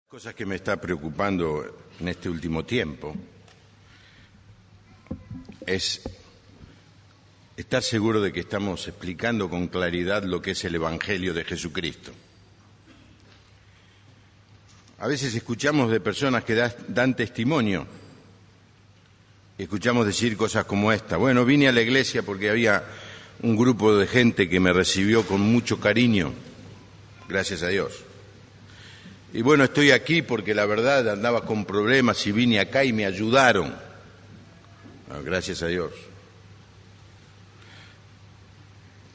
Cosas que me está preocupando en este último tiempo es estar seguro de que estamos explicando con claridad lo que es el Evangelio de Jesucristo. A veces escuchamos de personas que dan testimonio, escuchamos decir cosas como esta: bueno, vine a la iglesia porque había un grupo de gente que me recibió con mucho cariño, gracias a Dios. Y bueno, estoy aquí porque la verdad andaba con problemas y vine acá y me ayudaron. Gracias a Dios.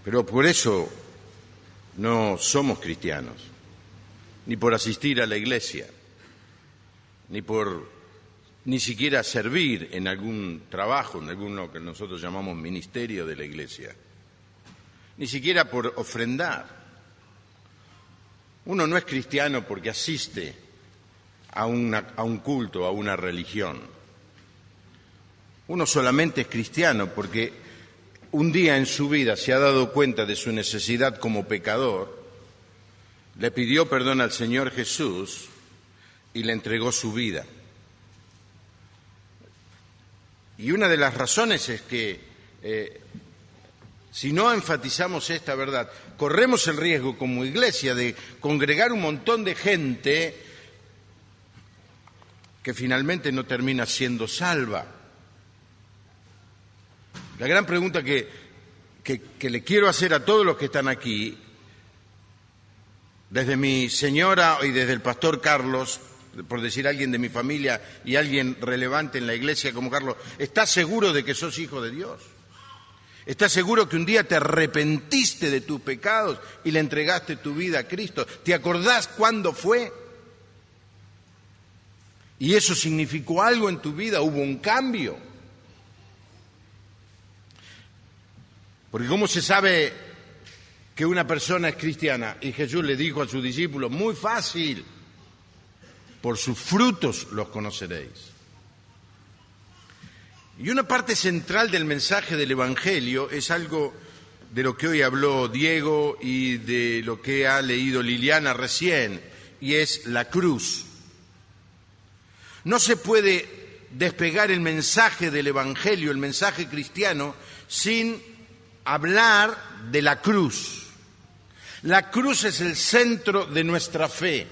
Pero por eso no somos cristianos, ni por asistir a la iglesia, ni siquiera servir en algún trabajo, en alguno que nosotros llamamos ministerio de la iglesia, ni siquiera por ofrendar. Uno no es cristiano porque asiste a un culto, a una religión. Uno solamente es cristiano porque un día en su vida se ha dado cuenta de su necesidad como pecador, le pidió perdón al Señor Jesús y le entregó su vida. Y una de las razones es que si no enfatizamos esta verdad, corremos el riesgo como iglesia de congregar un montón de gente que finalmente no termina siendo salva. La gran pregunta que le quiero hacer a todos los que están aquí, desde mi señora y desde el pastor Carlos, por decir alguien de mi familia y alguien relevante en la iglesia como Carlos, ¿estás seguro de que sos hijo de Dios? ¿Estás seguro que un día te arrepentiste de tus pecados y le entregaste tu vida a Cristo? ¿Te acordás cuándo fue? ¿Y eso significó algo en tu vida? ¿Hubo un cambio? Porque ¿cómo se sabe que una persona es cristiana? Y Jesús le dijo a sus discípulos: muy fácil, por sus frutos los conoceréis. Y una parte central del mensaje del Evangelio es algo de lo que hoy habló Diego y de lo que ha leído Liliana recién, y es la cruz. No se puede despegar el mensaje del Evangelio, el mensaje cristiano, sin hablar de la cruz. La cruz es el centro de nuestra fe.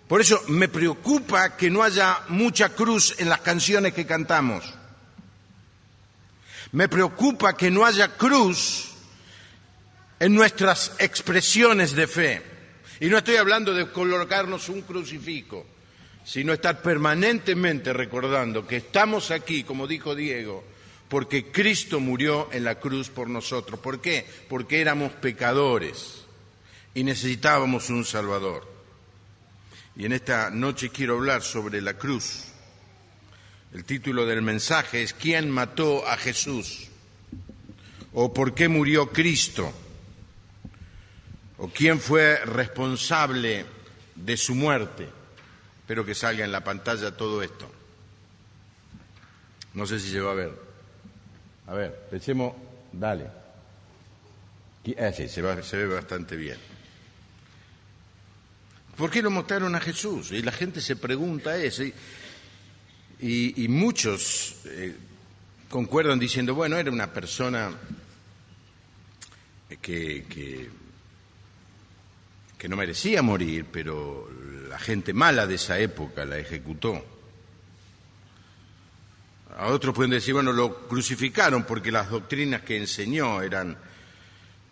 Por eso me preocupa que no haya mucha cruz en las canciones que cantamos. Me preocupa que no haya cruz en nuestras expresiones de fe. Y no estoy hablando de colocarnos un crucifijo, sino estar permanentemente recordando que estamos aquí, como dijo Diego, porque Cristo murió en la cruz por nosotros. ¿Por qué? Porque éramos pecadores y necesitábamos un Salvador. Y en esta noche quiero hablar sobre la cruz. El título del mensaje es ¿Quién mató a Jesús? ¿O por qué murió Cristo? ¿O quién fue responsable de su muerte? Espero que salga en la pantalla todo esto. No sé si se va a ver. A ver, pensemos, dale. Sí, se ve bastante bien. ¿Por qué lo mataron a Jesús? Y la gente se pregunta eso. Y muchos concuerdan diciendo, bueno, era una persona que no merecía morir, pero la gente mala de esa época la ejecutó. A otros pueden decir, bueno, lo crucificaron porque las doctrinas que enseñó eran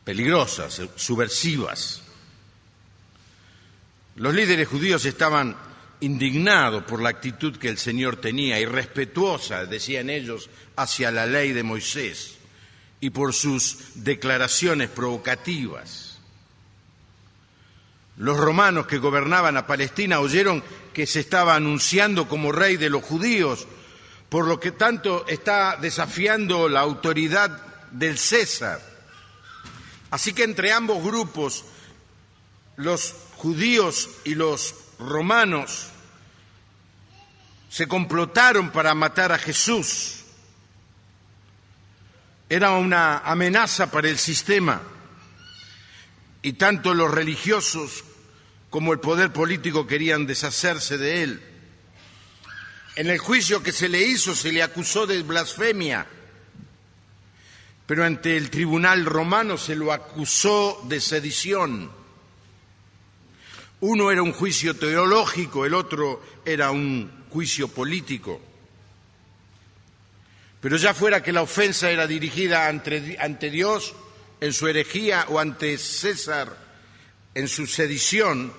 peligrosas, subversivas. Los líderes judíos estaban indignados por la actitud que el Señor tenía, irrespetuosa, decían ellos, hacia la ley de Moisés y por sus declaraciones provocativas. Los romanos que gobernaban a Palestina oyeron que se estaba anunciando como rey de los judíos, por lo que tanto está desafiando la autoridad del César. Así que entre ambos grupos, los judíos y los romanos se complotaron para matar a Jesús. Era una amenaza para el sistema y tanto los religiosos como el poder político querían deshacerse de él. En el juicio que se le hizo se le acusó de blasfemia, pero ante el tribunal romano se lo acusó de sedición. Uno era un juicio teológico, el otro era un juicio político. Pero ya fuera que la ofensa era dirigida ante Dios en su herejía o ante César en su sedición,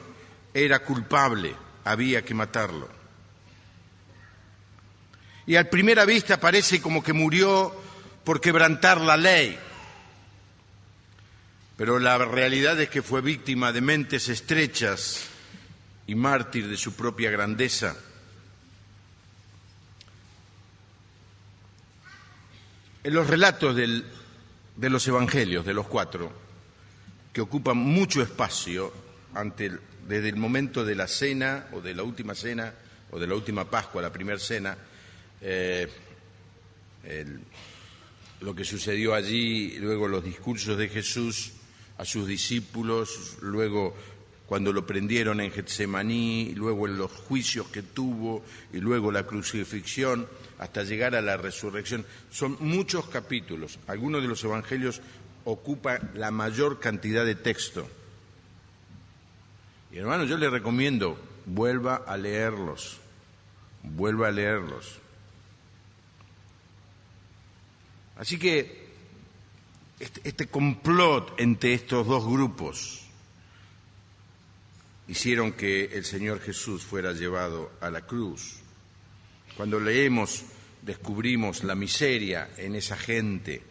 era culpable, había que matarlo. Y a primera vista parece como que murió por quebrantar la ley, pero la realidad es que fue víctima de mentes estrechas y mártir de su propia grandeza. En los relatos de los evangelios, de los 4, que ocupan mucho espacio desde el momento de la cena o de la última cena o de la última Pascua, la primera cena, lo que sucedió allí, luego los discursos de Jesús a sus discípulos, luego cuando lo prendieron en Getsemaní, luego en los juicios que tuvo y luego la crucifixión hasta llegar a la resurrección. Son muchos capítulos. Algunos de los evangelios ocupan la mayor cantidad de texto. Y hermano, yo le recomiendo, vuelva a leerlos. Así que este complot entre estos dos grupos hicieron que el Señor Jesús fuera llevado a la cruz. Cuando leemos, descubrimos la miseria en esa gente,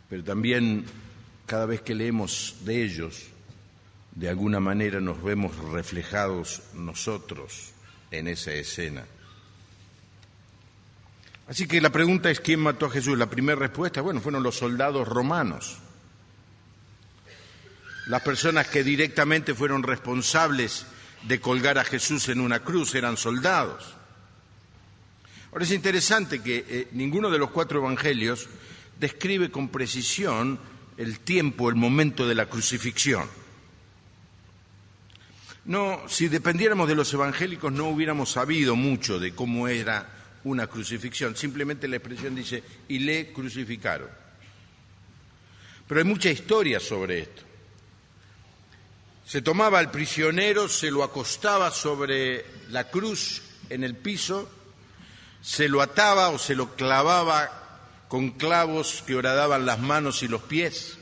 pero también cada vez que leemos de ellos, de alguna manera nos vemos reflejados nosotros en esa escena. Así que la pregunta es, ¿quién mató a Jesús? La primera respuesta, fueron los soldados romanos. Las personas que directamente fueron responsables de colgar a Jesús en una cruz eran soldados. Ahora es interesante que ninguno de los 4 evangelios describe con precisión el tiempo, el momento de la crucifixión. No, si dependiéramos de los evangélicos no hubiéramos sabido mucho de cómo era una crucifixión. Simplemente la expresión dice, y le crucificaron. Pero hay mucha historia sobre esto. Se tomaba al prisionero, se lo acostaba sobre la cruz en el piso, se lo ataba o se lo clavaba con clavos que horadaban las manos y los pies.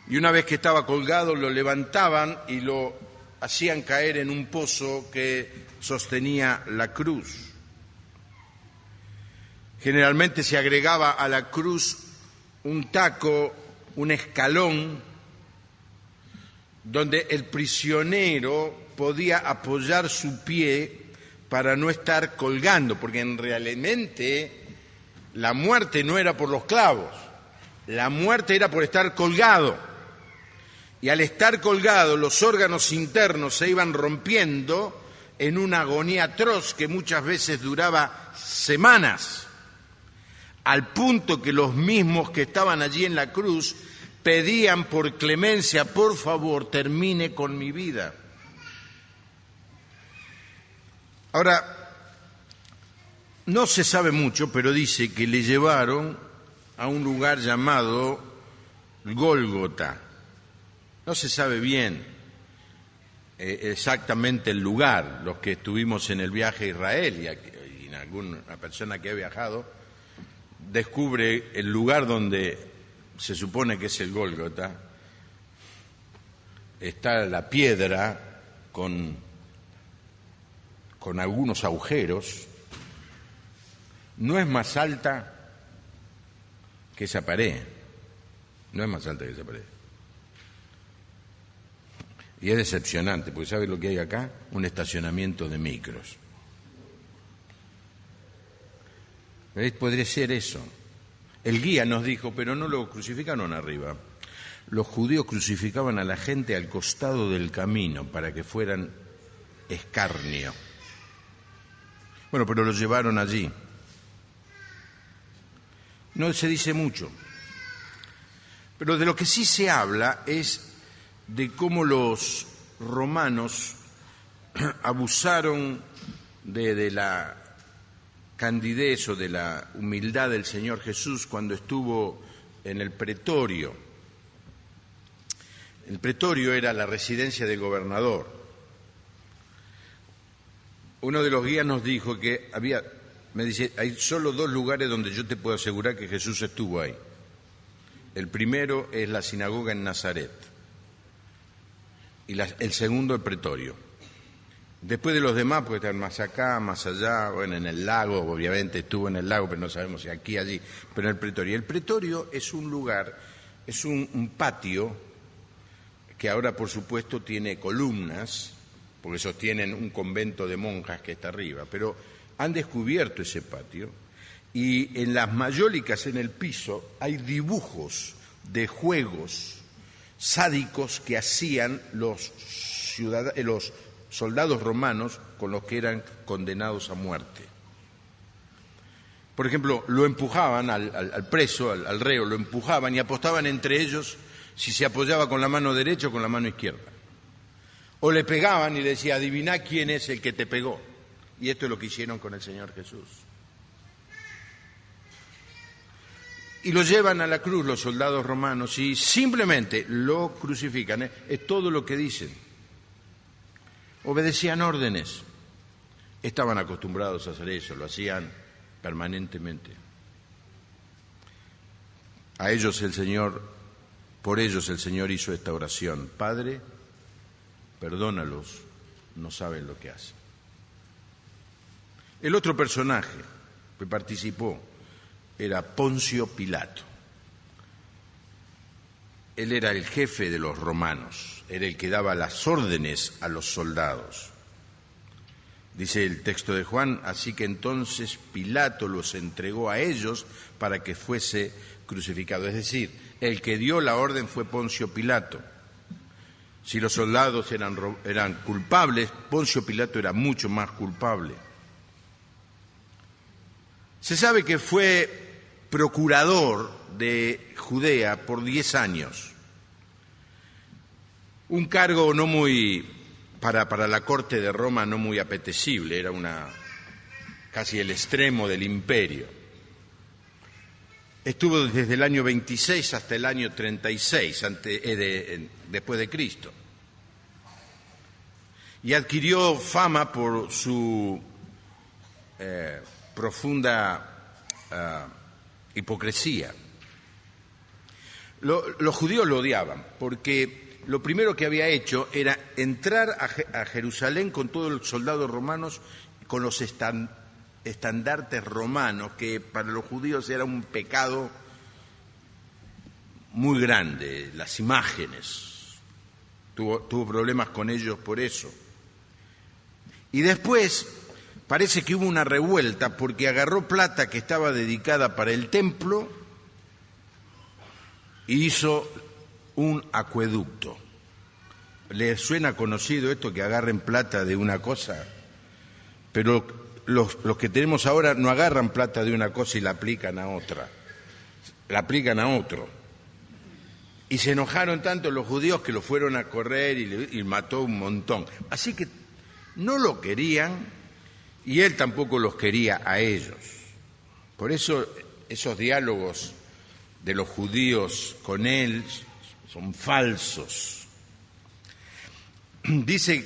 Y una vez que estaba colgado lo levantaban y lo hacían caer en un pozo que sostenía la cruz. Generalmente se agregaba a la cruz un taco, un escalón, donde el prisionero podía apoyar su pie para no estar colgando, porque realmente la muerte no era por los clavos, la muerte era por estar colgado. Y al estar colgado, los órganos internos se iban rompiendo en una agonía atroz que muchas veces duraba semanas, al punto que los mismos que estaban allí en la cruz pedían por clemencia, por favor, termine con mi vida. Ahora, no se sabe mucho, pero dice que le llevaron a un lugar llamado Gólgota. No se sabe bien exactamente el lugar. Los que estuvimos en el viaje a Israel y alguna persona que ha viajado descubre el lugar donde se supone que es el Gólgota. Está la piedra con algunos agujeros. No es más alta que esa pared. No es más alta que esa pared. Y es decepcionante, porque ¿sabe lo que hay acá? Un estacionamiento de micros. Podría ser eso. El guía nos dijo, pero no lo crucificaron arriba. Los judíos crucificaban a la gente al costado del camino para que fueran escarnio. Bueno, pero lo llevaron allí. No se dice mucho. Pero de lo que sí se habla es de cómo los romanos abusaron de la candidez o de la humildad del Señor Jesús cuando estuvo en el pretorio. El pretorio era la residencia del gobernador. Uno de los guías nos dijo que me dice, hay solo 2 lugares donde yo te puedo asegurar que Jesús estuvo ahí. El primero es la sinagoga en Nazaret y el segundo el pretorio. Después de los demás puede estar más acá, más allá, bueno, en el lago, obviamente estuvo en el lago, pero no sabemos si aquí, allí, pero en el pretorio. El pretorio es un lugar, es un patio que ahora por supuesto tiene columnas, porque sostienen un convento de monjas que está arriba, pero han descubierto ese patio y en las mayólicas en el piso hay dibujos de juegos sádicos que hacían los soldados romanos con los que eran condenados a muerte. Por ejemplo, lo empujaban al preso, al reo, lo empujaban y apostaban entre ellos si se apoyaba con la mano derecha o con la mano izquierda. O le pegaban y le decía, adiviná quién es el que te pegó. Y esto es lo que hicieron con el Señor Jesús. Y lo llevan a la cruz los soldados romanos y simplemente lo crucifican. Es todo lo que dicen. Obedecían órdenes. Estaban acostumbrados a hacer eso, lo hacían permanentemente. Por ellos el Señor hizo esta oración. Padre, perdónalos, no saben lo que hacen. El otro personaje que participó era Poncio Pilato. Él era el jefe de los romanos, era el que daba las órdenes a los soldados. Dice el texto de Juan, así que entonces Pilato los entregó a ellos para que fuese crucificado. Es decir, el que dio la orden fue Poncio Pilato. Si los soldados eran culpables, Poncio Pilato era mucho más culpable. Se sabe que fue procurador de Judea por 10 años. Un cargo no muy, para la corte de Roma, no muy apetecible, era casi el extremo del imperio. Estuvo desde el año 26 hasta el año 36 después de Cristo. Y adquirió fama por su profunda hipocresía. Los judíos lo odiaban porque lo primero que había hecho era entrar a Jerusalén con todos los soldados romanos, con los estandartes romanos, que para los judíos era un pecado muy grande, las imágenes. Tuvo problemas con ellos por eso. Y después parece que hubo una revuelta porque agarró plata que estaba dedicada para el templo y hizo un acueducto. ¿Les suena conocido esto, que agarren plata de una cosa? Pero los que tenemos ahora no agarran plata de una cosa y la aplican a otra, la aplican a otro. Y se enojaron tanto los judíos que lo fueron a correr y mató un montón. Así que no lo querían y él tampoco los quería a ellos. Por eso esos diálogos de los judíos con él son falsos. Dice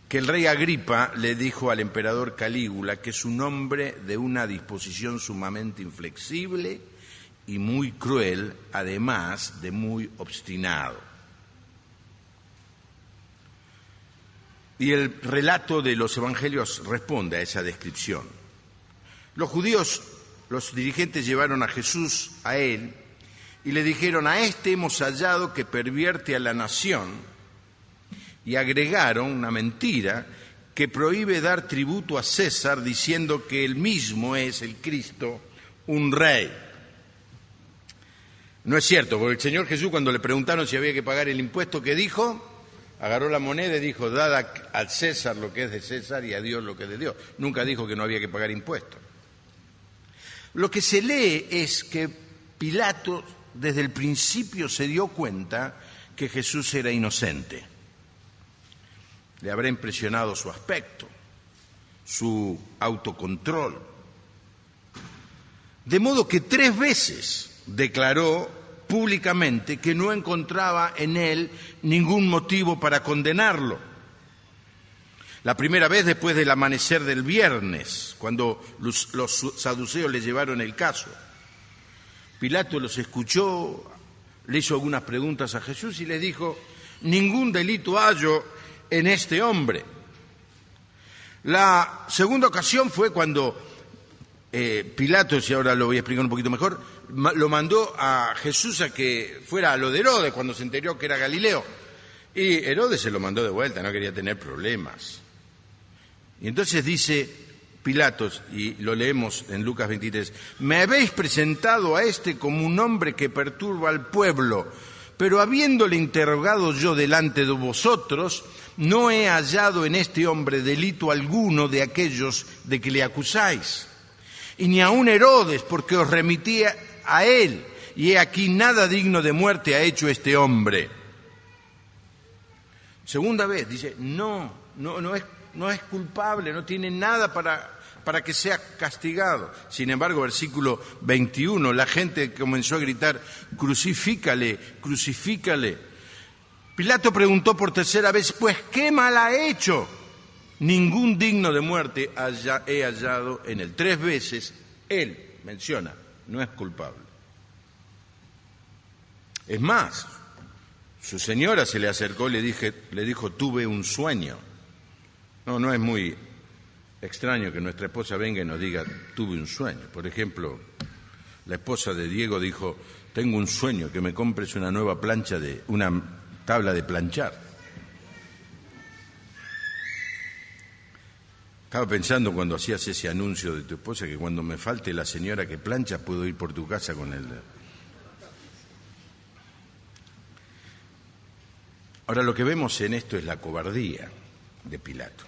que el rey Agripa le dijo al emperador Calígula que es un hombre de una disposición sumamente inflexible y muy cruel, además de muy obstinado. Y el relato de los evangelios responde a esa descripción. Los judíos, los dirigentes, llevaron a Jesús a él y le dijeron, a este hemos hallado que pervierte a la nación, y agregaron una mentira que prohíbe dar tributo a César, diciendo que él mismo es el Cristo, un rey. No es cierto, porque el Señor Jesús, cuando le preguntaron si había que pagar el impuesto, ¿qué dijo? Agarró la moneda y dijo, dad al César lo que es de César y a Dios lo que es de Dios. Nunca dijo que no había que pagar impuestos. Lo que se lee es que Pilato desde el principio se dio cuenta que Jesús era inocente. Le habrá impresionado su aspecto, su autocontrol. De modo que 3 veces declaró públicamente que no encontraba en él ningún motivo para condenarlo. La primera vez después del amanecer del viernes, cuando los saduceos le llevaron el caso. Pilato los escuchó, le hizo algunas preguntas a Jesús y le dijo: ningún delito hallo en este hombre. La segunda ocasión fue cuando Pilato, si ahora lo voy a explicar un poquito mejor, lo mandó a Jesús a que fuera a lo de Herodes cuando se enteró que era Galileo. Y Herodes se lo mandó de vuelta, no quería tener problemas. Y entonces dice Pilatos, y lo leemos en Lucas 23, me habéis presentado a este como un hombre que perturba al pueblo, pero habiéndole interrogado yo delante de vosotros, no he hallado en este hombre delito alguno de aquellos de que le acusáis. Y ni aun Herodes, porque os remití a él, y he aquí nada digno de muerte ha hecho este hombre. Segunda vez, dice, no es culpable, no tiene nada para que sea castigado. Sin embargo, versículo 21, la gente comenzó a gritar, crucifícale, crucifícale. Pilato preguntó por tercera vez, pues, ¿qué mal ha hecho? Ningún digno de muerte he hallado en él. 3 veces él menciona, no es culpable. Es más, su señora se le acercó y le dijo, tuve un sueño. No es muy extraño que nuestra esposa venga y nos diga, tuve un sueño. Por ejemplo, la esposa de Diego dijo, tengo un sueño, que me compres una nueva una tabla de planchar. Estaba pensando cuando hacías ese anuncio de tu esposa que cuando me falte la señora que plancha puedo ir por tu casa con él. Ahora lo que vemos en esto es la cobardía de Pilato.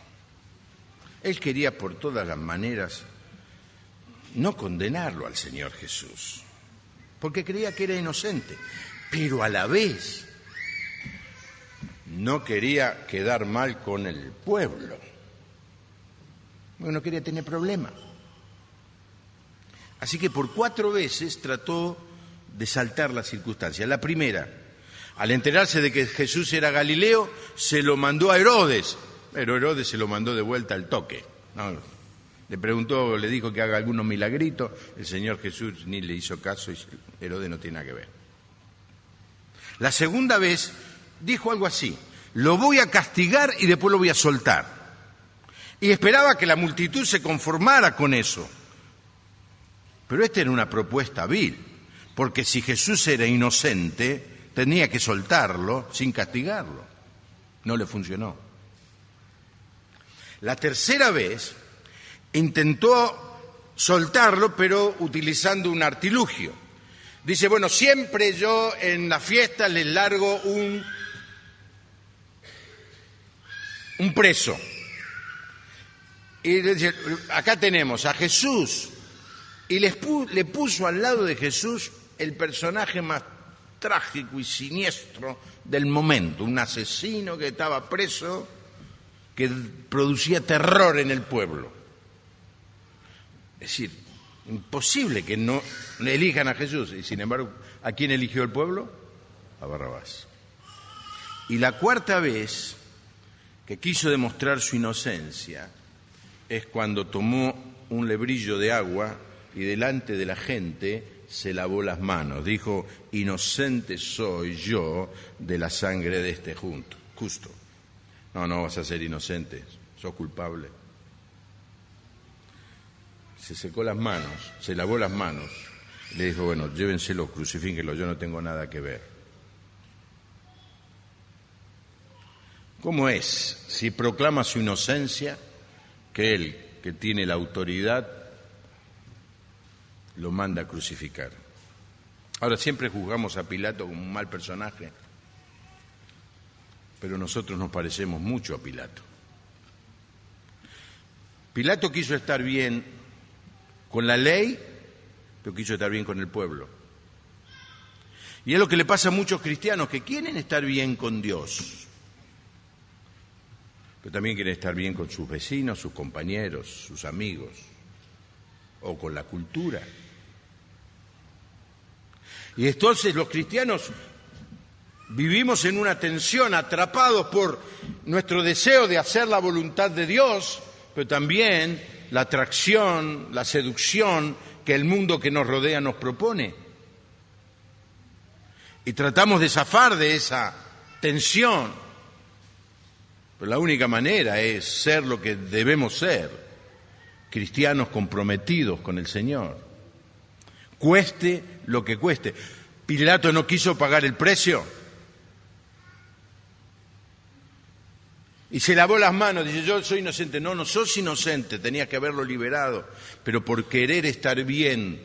Él quería por todas las maneras no condenarlo al Señor Jesús, porque creía que era inocente, pero a la vez no quería quedar mal con el pueblo, porque no quería tener problema. Así que por 4 veces trató de saltar las circunstancias. La primera, al enterarse de que Jesús era Galileo, se lo mandó a Herodes. Pero Herodes se lo mandó de vuelta al toque. No, le preguntó, le dijo que haga algunos milagritos. El Señor Jesús ni le hizo caso y Herodes no tiene nada que ver. La segunda vez dijo algo así, lo voy a castigar y después lo voy a soltar. Y esperaba que la multitud se conformara con eso. Pero esta era una propuesta vil, porque si Jesús era inocente, tenía que soltarlo sin castigarlo. No le funcionó. La tercera vez intentó soltarlo, pero utilizando un artilugio. Dice, bueno, siempre yo en la fiesta les largo un preso. Y dice, acá tenemos a Jesús. Y le puso al lado de Jesús el personaje más trágico y siniestro del momento. Un asesino que estaba preso, que producía terror en el pueblo. Es decir, imposible que no elijan a Jesús. Y sin embargo, ¿a quién eligió el pueblo? A Barrabás. Y la cuarta vez que quiso demostrar su inocencia es cuando tomó un lebrillo de agua y delante de la gente se lavó las manos. Dijo, inocente soy yo de la sangre de este justo. No vas a ser inocente, sos culpable. Se secó las manos, se lavó las manos, le dijo, bueno, llévenselo, crucifíquenlo, yo no tengo nada que ver. ¿Cómo es si proclama su inocencia que él, que tiene la autoridad, lo manda a crucificar? Ahora siempre juzgamos a Pilato como un mal personaje, pero nosotros nos parecemos mucho a Pilato. Pilato quiso estar bien con la ley, pero quiso estar bien con el pueblo. Y es lo que le pasa a muchos cristianos que quieren estar bien con Dios, pero también quieren estar bien con sus vecinos, sus compañeros, sus amigos, o con la cultura. Y entonces los cristianos vivimos en una tensión, atrapados por nuestro deseo de hacer la voluntad de Dios, pero también la atracción, la seducción que el mundo que nos rodea nos propone. Y tratamos de zafar de esa tensión, pero la única manera es ser lo que debemos ser, cristianos comprometidos con el Señor, cueste lo que cueste. Pilato no quiso pagar el precio y se lavó las manos, dice: yo soy inocente. No, no sos inocente, tenías que haberlo liberado, pero por querer estar bien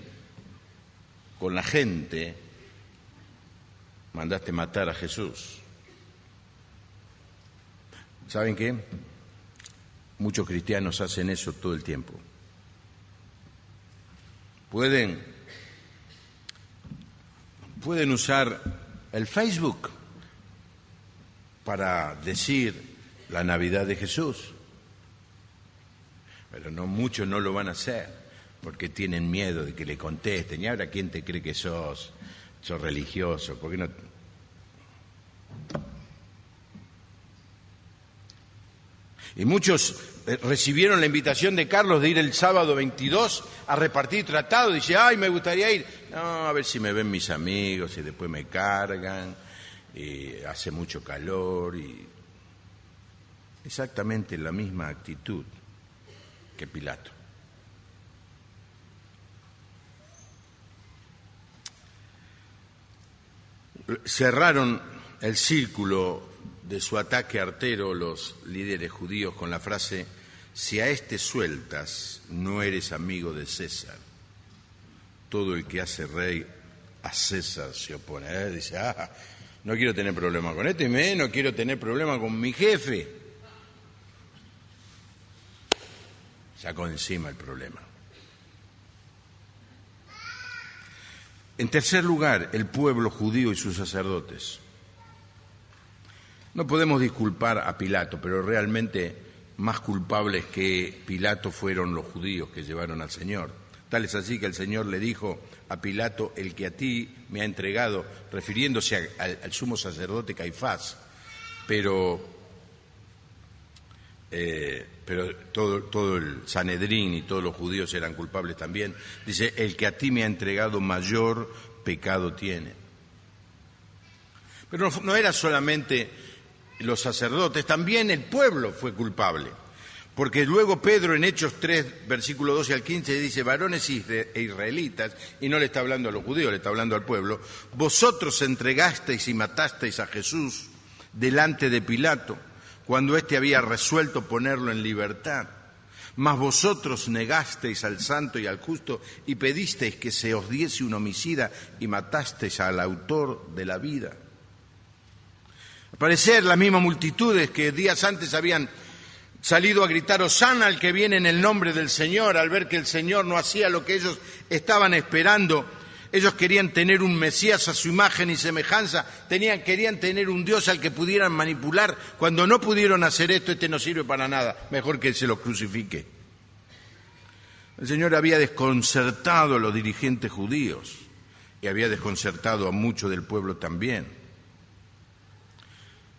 con la gente, mandaste matar a Jesús. ¿Saben qué? Muchos cristianos hacen eso todo el tiempo. Pueden usar el Facebook para decir la Navidad de Jesús, pero muchos no lo van a hacer porque tienen miedo de que le contesten. ¿Y ahora quién te cree que sos? Sos religioso, ¿por qué no? Y muchos recibieron la invitación de Carlos de ir el sábado 22 a repartir tratados. Dice: ay, me gustaría ir. No, a ver si me ven mis amigos y después me cargan, y hace mucho calor. Y exactamente la misma actitud que Pilato. Cerraron el círculo de su ataque artero los líderes judíos con la frase: si a este sueltas, no eres amigo de César. Todo el que hace rey a César se opone. Dice: no quiero tener problema con este, no quiero tener problema con mi jefe. Sacó encima el problema. En tercer lugar, el pueblo judío y sus sacerdotes. No podemos disculpar a Pilato, pero realmente más culpables que Pilato fueron los judíos que llevaron al Señor. Tal es así que el Señor le dijo a Pilato: el que a ti me ha entregado, refiriéndose al sumo sacerdote Caifás, pero todo el Sanedrín y todos los judíos eran culpables también. Dice: el que a ti me ha entregado, mayor pecado tiene. Pero no era solamente los sacerdotes, también el pueblo fue culpable. Porque luego Pedro en Hechos 3, versículo 12 al 15, dice: varones e israelitas, y no le está hablando a los judíos, le está hablando al pueblo, vosotros entregasteis y matasteis a Jesús delante de Pilato, cuando éste había resuelto ponerlo en libertad. Mas vosotros negasteis al santo y al justo y pedisteis que se os diese un homicida y matasteis al autor de la vida. Al parecer, las mismas multitudes que días antes habían salido a gritar hosana al que viene en el nombre del Señor, al ver que el Señor no hacía lo que ellos estaban esperando, ellos querían tener un Mesías a su imagen y semejanza, querían tener un Dios al que pudieran manipular. Cuando no pudieron hacer esto, este no sirve para nada, mejor que se lo crucifique. El Señor había desconcertado a los dirigentes judíos y había desconcertado a mucho del pueblo también.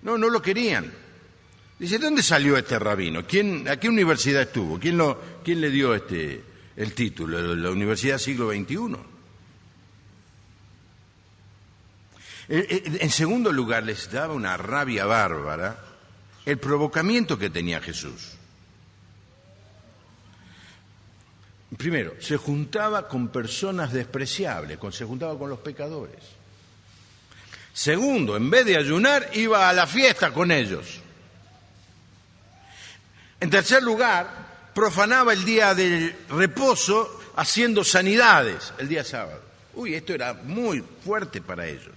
No lo querían. Dice: ¿dónde salió este rabino? ¿A qué universidad estuvo? ¿Quién le dio el título? La Universidad Siglo XXI. En segundo lugar, les daba una rabia bárbara el provocamiento que tenía Jesús. Primero, se juntaba con personas despreciables, se juntaba con los pecadores. Segundo, en vez de ayunar, iba a la fiesta con ellos. En tercer lugar, profanaba el día del reposo haciendo sanidades el día sábado. Esto era muy fuerte para ellos.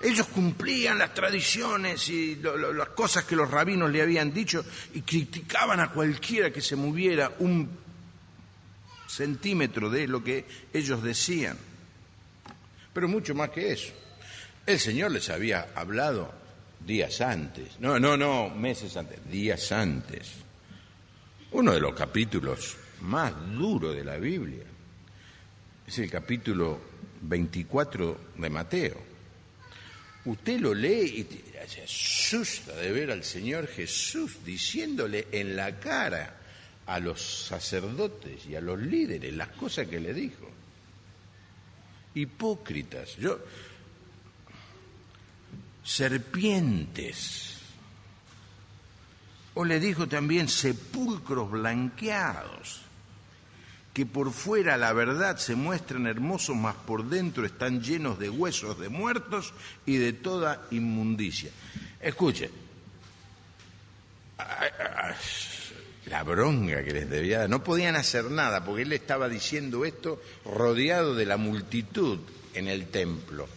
Ellos cumplían las tradiciones y las cosas que los rabinos le habían dicho y criticaban a cualquiera que se moviera un centímetro de lo que ellos decían. Pero mucho más que eso. El Señor les había hablado días antes. No, meses antes, días antes. Uno de los capítulos más duros de la Biblia es el capítulo 24 de Mateo. Usted lo lee y se asusta de ver al Señor Jesús diciéndole en la cara a los sacerdotes y a los líderes las cosas que le dijo. Hipócritas, serpientes. O le dijo también sepulcros blanqueados, que por fuera la verdad se muestran hermosos, mas por dentro están llenos de huesos de muertos y de toda inmundicia. Escuchen, la bronca que les debía dar, no podían hacer nada porque él estaba diciendo esto rodeado de la multitud en el templo.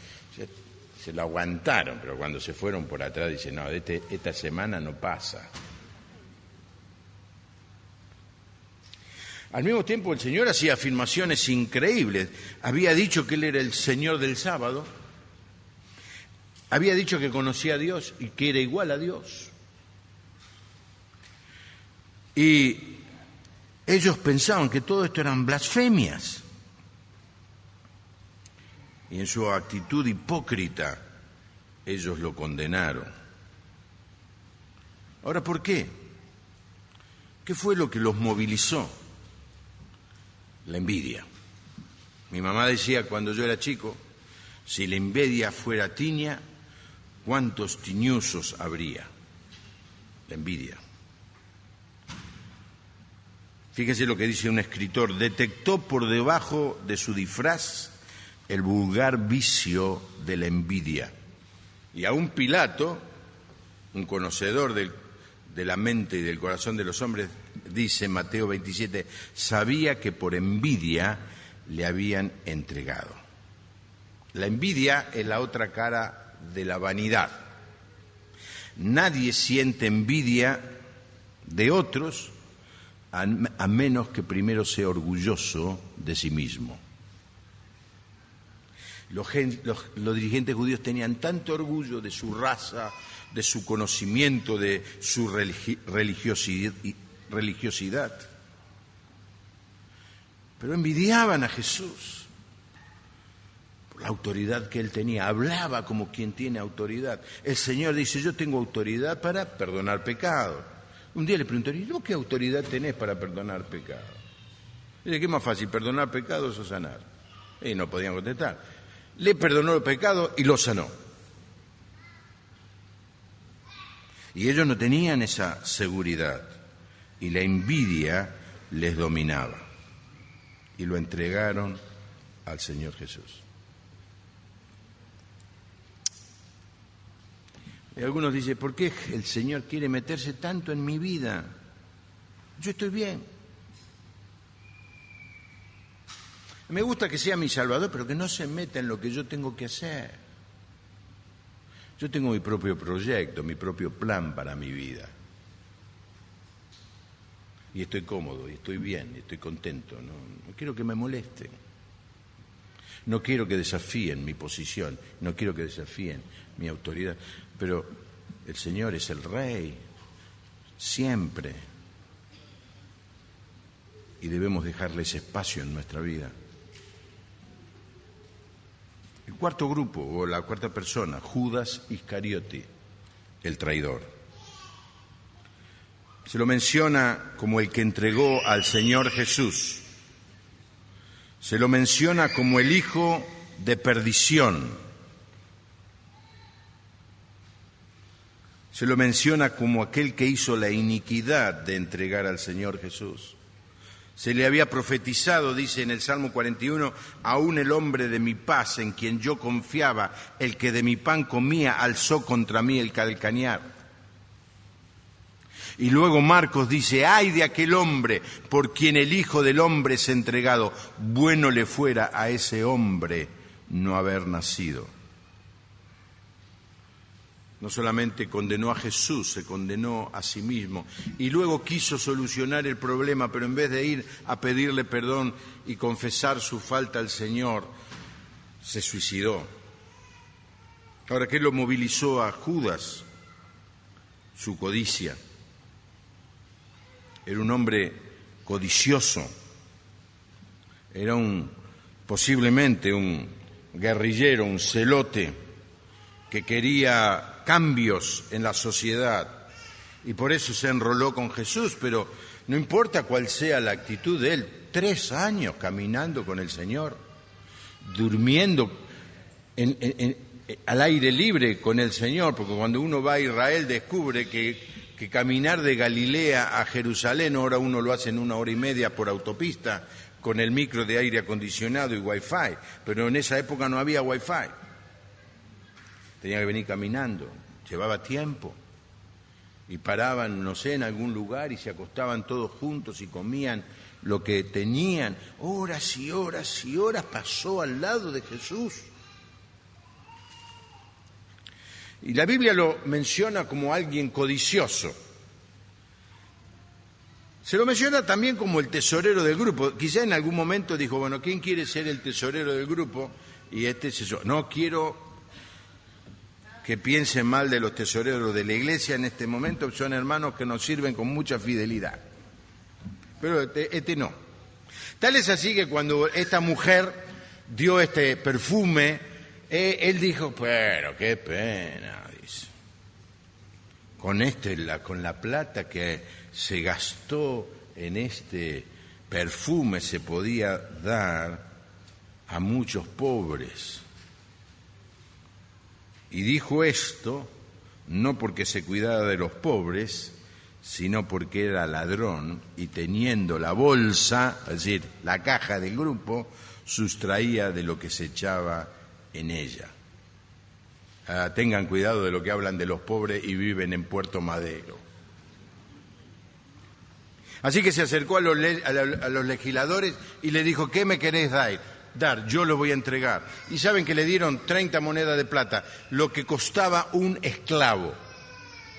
Se lo aguantaron, pero cuando se fueron por atrás dicen, no, esta semana no pasa. Al mismo tiempo el Señor hacía afirmaciones increíbles. Había dicho que Él era el Señor del sábado. Había dicho que conocía a Dios y que era igual a Dios. Y ellos pensaban que todo esto eran blasfemias. Y en su actitud hipócrita, ellos lo condenaron. Ahora, ¿por qué? ¿Qué fue lo que los movilizó? La envidia. Mi mamá decía cuando yo era chico, si la envidia fuera tiña, ¿cuántos tiñosos habría? La envidia. Fíjese lo que dice un escritor, detectó por debajo de su disfraz el vulgar vicio de la envidia. Y aún Pilato, un conocedor de la mente y del corazón de los hombres, dice en Mateo 27, sabía que por envidia le habían entregado. La envidia es la otra cara de la vanidad. Nadie siente envidia de otros a menos que primero sea orgulloso de sí mismo. Los dirigentes judíos tenían tanto orgullo de su raza, de su conocimiento, de su religiosidad, pero envidiaban a Jesús por la autoridad que él tenía. Hablaba como quien tiene autoridad. El Señor dice, yo tengo autoridad para perdonar pecados. Un día le preguntaron, ¿y vos qué autoridad tenés para perdonar pecados? Dice, ¿qué es más fácil, perdonar pecados o sanar? Y no podían contestar. Le perdonó el pecado y lo sanó. Y ellos no tenían esa seguridad. Y la envidia les dominaba. Y lo entregaron al Señor Jesús. Y algunos dicen, ¿por qué el Señor quiere meterse tanto en mi vida? Yo estoy bien. Me gusta que sea mi Salvador, pero que no se meta en lo que yo tengo que hacer. Yo tengo mi propio proyecto, mi propio plan para mi vida. Y estoy cómodo, y estoy bien, y estoy contento. No quiero que me molesten. No quiero que desafíen mi posición, no quiero que desafíen mi autoridad. Pero el Señor es el Rey, siempre. Y debemos dejarle ese espacio en nuestra vida. El cuarto grupo, o la cuarta persona, Judas Iscariote, el traidor. Se lo menciona como el que entregó al Señor Jesús. Se lo menciona como el hijo de perdición. Se lo menciona como aquel que hizo la iniquidad de entregar al Señor Jesús. Se le había profetizado, dice en el Salmo 41, aún el hombre de mi paz, en quien yo confiaba, el que de mi pan comía, alzó contra mí el calcañar. Y luego Marcos dice, ay de aquel hombre por quien el Hijo del Hombre es entregado, bueno le fuera a ese hombre no haber nacido. No solamente condenó a Jesús, se condenó a sí mismo. Y luego quiso solucionar el problema, pero en vez de ir a pedirle perdón y confesar su falta al Señor, se suicidó. Ahora, ¿qué lo movilizó a Judas? Su codicia. Era un hombre codicioso, era posiblemente un guerrillero, un celote que quería cambios en la sociedad y por eso se enroló con Jesús, pero no importa cuál sea la actitud de él, 3 años caminando con el Señor, durmiendo al aire libre con el Señor, porque cuando uno va a Israel descubre que caminar de Galilea a Jerusalén, ahora uno lo hace en 1 hora y media por autopista, con el micro de aire acondicionado y wifi, pero en esa época no había wifi. Tenía que venir caminando, llevaba tiempo. Y paraban, no sé, en algún lugar y se acostaban todos juntos y comían lo que tenían. Horas y horas y horas pasó al lado de Jesús. Y la Biblia lo menciona como alguien codicioso. Se lo menciona también como el tesorero del grupo. Quizá en algún momento dijo, bueno, ¿quién quiere ser el tesorero del grupo? Y este es eso. No quiero que piensen mal de los tesoreros de la iglesia en este momento, son hermanos que nos sirven con mucha fidelidad. Pero este no. Tal es así que cuando esta mujer dio este perfume, él dijo, pero qué pena, dice. Con la plata que se gastó en este perfume se podía dar a muchos pobres. Y dijo esto no porque se cuidaba de los pobres, sino porque era ladrón y teniendo la bolsa, es decir, la caja del grupo, sustraía de lo que se echaba en ella. Tengan cuidado de lo que hablan de los pobres y viven en Puerto Madero. Así que se acercó a los legisladores y le dijo, ¿qué me querés dar? Yo lo voy a entregar. Y saben que le dieron 30 monedas de plata, lo que costaba un esclavo.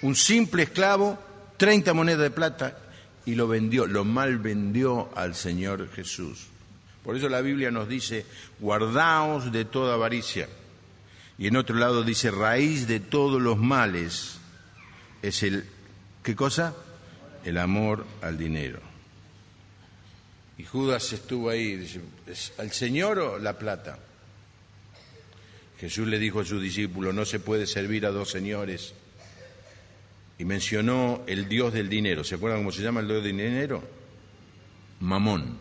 Un simple esclavo, 30 monedas de plata, y lo vendió, lo mal vendió al Señor Jesús. Por eso la Biblia nos dice, guardaos de toda avaricia. Y en otro lado dice, raíz de todos los males es ¿qué cosa? El amor al dinero. Y Judas estuvo ahí, dice, ¿es al Señor o la plata? Jesús le dijo a sus discípulos, no se puede servir a 2 señores. Y mencionó el Dios del dinero. ¿Se acuerdan cómo se llama el Dios del dinero? Mamón.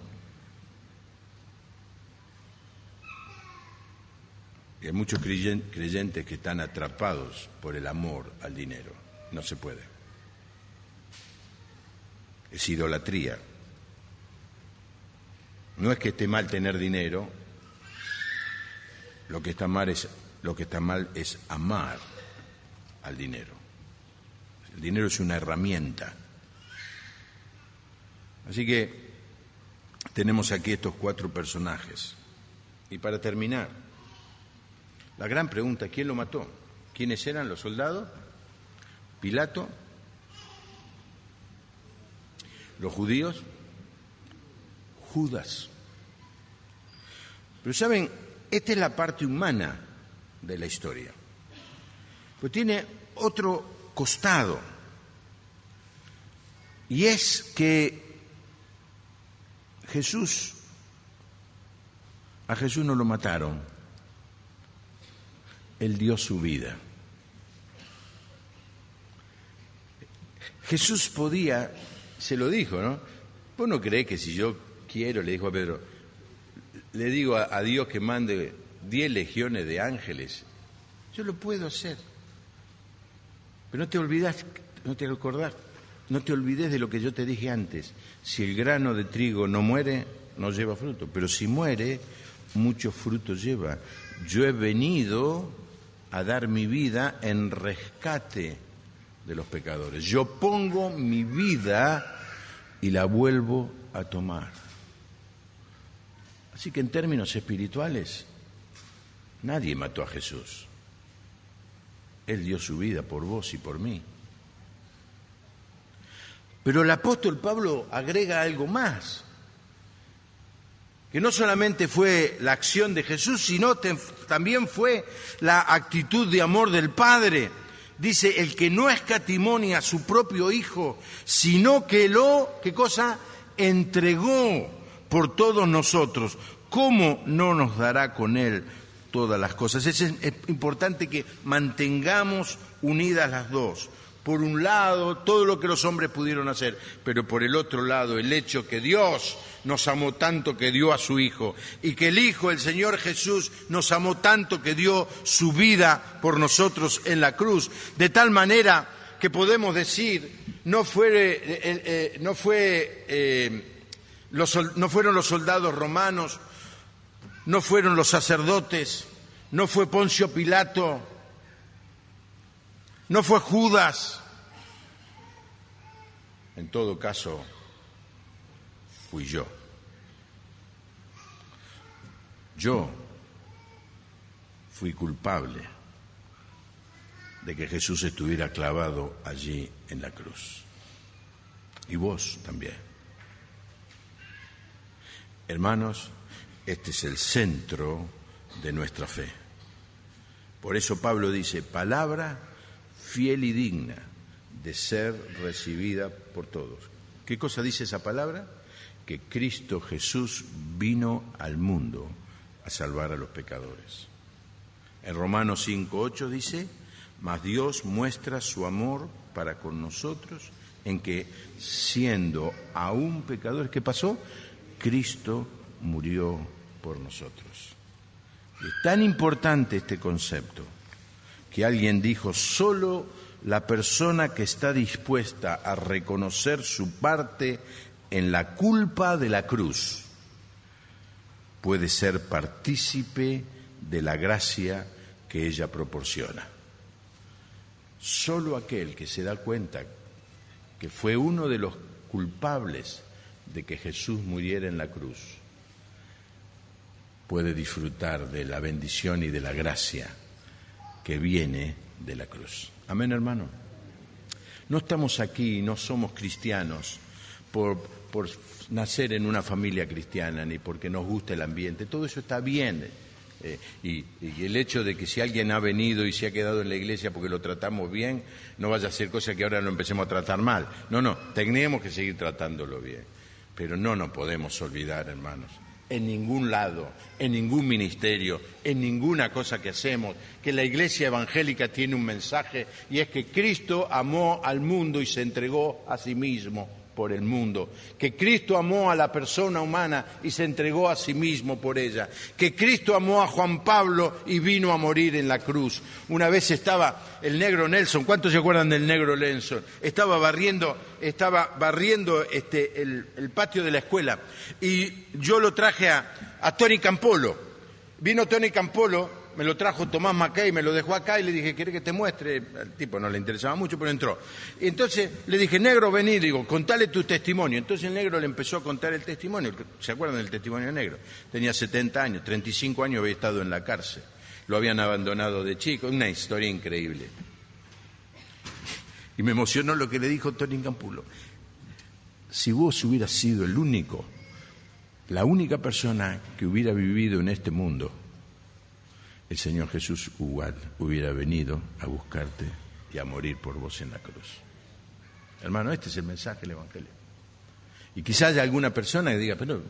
Y hay muchos creyentes que están atrapados por el amor al dinero. No se puede. Es idolatría. No es que esté mal tener dinero, lo que está mal es amar al dinero. El dinero es una herramienta. Así que tenemos aquí estos 4 personajes. Y para terminar, la gran pregunta, ¿quién lo mató? ¿Quiénes eran los soldados? ¿Pilato? ¿Los judíos? Judas. Pero saben, esta es la parte humana de la historia. Pues tiene otro costado. Y es que a Jesús no lo mataron. Él dio su vida. Jesús podía, se lo dijo, ¿no? Vos no creés que si yo quiero, le dijo a Pedro, le digo a Dios que mande 10 legiones de ángeles, yo lo puedo hacer. Pero no te olvides de lo que yo te dije antes. Si el grano de trigo no muere, no lleva fruto. Pero si muere, mucho fruto lleva. Yo he venido a dar mi vida en rescate de los pecadores. Yo pongo mi vida y la vuelvo a tomar. Así que en términos espirituales, nadie mató a Jesús. Él dio su vida por vos y por mí. Pero el apóstol Pablo agrega algo más. que no solamente fue la acción de Jesús, sino también fue la actitud de amor del Padre. Dice, el que no escatimó a su propio Hijo, sino que ¿qué cosa? Entregó por todos nosotros. ¿Cómo no nos dará con Él todas las cosas? Es importante que mantengamos unidas las dos. Por un lado, todo lo que los hombres pudieron hacer, pero por el otro lado, el hecho que Dios nos amó tanto que dio a su Hijo, y que el Hijo, el Señor Jesús, nos amó tanto que dio su vida por nosotros en la cruz, de tal manera que podemos decir, no fueron los soldados romanos, no fueron los sacerdotes, no fue Poncio Pilato, no fue Judas. En todo caso, fui yo. Yo fui culpable de que Jesús estuviera clavado allí en la cruz. Y vos también. Hermanos, este es el centro de nuestra fe. Por eso Pablo dice, palabra fiel y digna de ser recibida por todos. ¿Qué cosa dice esa palabra? Que Cristo Jesús vino al mundo a salvar a los pecadores. En Romanos 5:8 dice, mas Dios muestra su amor para con nosotros en que, siendo aún pecadores, ¿qué pasó? Cristo murió por nosotros. Y es tan importante este concepto que alguien dijo, solo la persona que está dispuesta a reconocer su parte en la culpa de la cruz puede ser partícipe de la gracia que ella proporciona. Solo aquel que se da cuenta que fue uno de los culpables de que Jesús muriera en la cruz puede disfrutar de la bendición y de la gracia que viene de la cruz. Amén, hermano. No estamos aquí, no somos cristianos por nacer en una familia cristiana, ni porque nos gusta el ambiente. Todo eso está bien. Y el hecho de que si alguien ha venido y se ha quedado en la iglesia porque lo tratamos bien, no vaya a ser cosa que ahora lo empecemos a tratar mal. No, tenemos que seguir tratándolo bien. Pero no nos podemos olvidar, hermanos, en ningún lado, en ningún ministerio, en ninguna cosa que hacemos, que la iglesia evangélica tiene un mensaje, y es que Cristo amó al mundo y se entregó a sí mismo por el mundo, que Cristo amó a la persona humana y se entregó a sí mismo por ella, que Cristo amó a Juan Pablo y vino a morir en la cruz. Una vez estaba el negro Nelson, ¿cuántos se acuerdan del negro Nelson? Estaba barriendo el patio de la escuela y yo lo traje a Tony Campolo. Vino Tony Campolo, me lo trajo Tomás Mackay, me lo dejó acá y le dije, ¿querés que te muestre? Al tipo no le interesaba mucho, pero entró. Y entonces le dije, negro, vení, digo, contale tu testimonio. Entonces el negro le empezó a contar el testimonio. ¿Se acuerdan del testimonio del negro? Tenía 70 años, 35 años había estado en la cárcel. Lo habían abandonado de chico, una historia increíble. Y me emocionó lo que le dijo Tony Campulo. Si vos hubieras sido la única persona que hubiera vivido en este mundo, el Señor Jesús hubiera venido a buscarte y a morir por vos en la cruz. Hermano, este es el mensaje del Evangelio. Y quizás haya alguna persona que diga, pero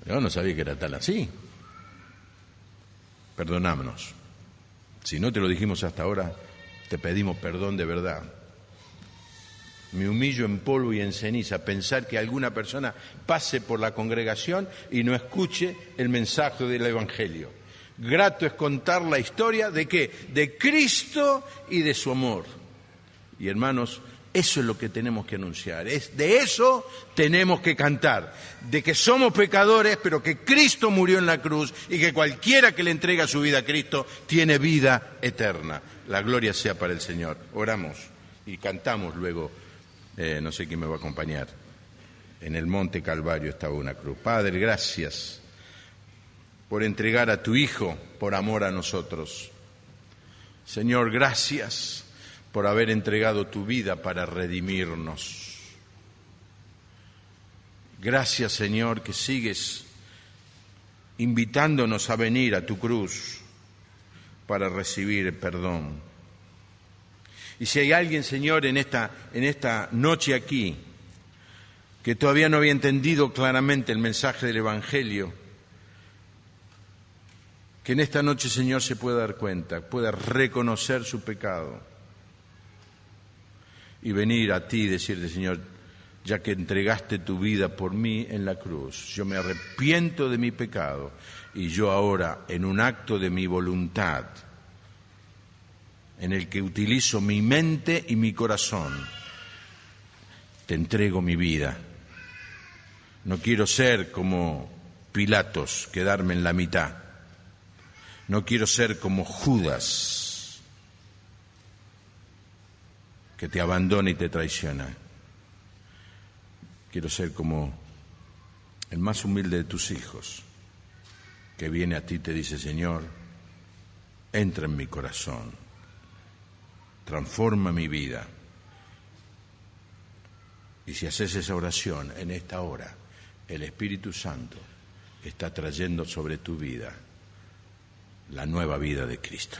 yo no sabía que era tal así. Perdonámonos. Si no te lo dijimos hasta ahora, te pedimos perdón de verdad. Me humillo en polvo y en ceniza pensar que alguna persona pase por la congregación y no escuche el mensaje del Evangelio. Grato es contar la historia ¿de qué? De Cristo y de su amor. Y hermanos, eso es lo que tenemos que anunciar. De eso tenemos que cantar. De que somos pecadores, pero que Cristo murió en la cruz y que cualquiera que le entrega su vida a Cristo tiene vida eterna. La gloria sea para el Señor. Oramos y cantamos luego. No sé quién me va a acompañar. En el Monte Calvario estaba una cruz. Padre, gracias por entregar a tu Hijo por amor a nosotros. Señor, gracias por haber entregado tu vida para redimirnos. Gracias, Señor, que sigues invitándonos a venir a tu cruz para recibir el perdón. Y si hay alguien, Señor, en esta noche aquí, que todavía no había entendido claramente el mensaje del Evangelio, que en esta noche, Señor, se pueda dar cuenta, pueda reconocer su pecado y venir a ti y decirte, Señor, ya que entregaste tu vida por mí en la cruz, yo me arrepiento de mi pecado y yo ahora, en un acto de mi voluntad, en el que utilizo mi mente y mi corazón, te entrego mi vida. No quiero ser como Pilatos, quedarme en la mitad. No quiero ser como Judas, que te abandona y te traiciona. Quiero ser como el más humilde de tus hijos, que viene a ti y te dice, Señor, entra en mi corazón, transforma mi vida. Y si haces esa oración en esta hora, el Espíritu Santo está trayendo sobre tu vida la nueva vida de Cristo.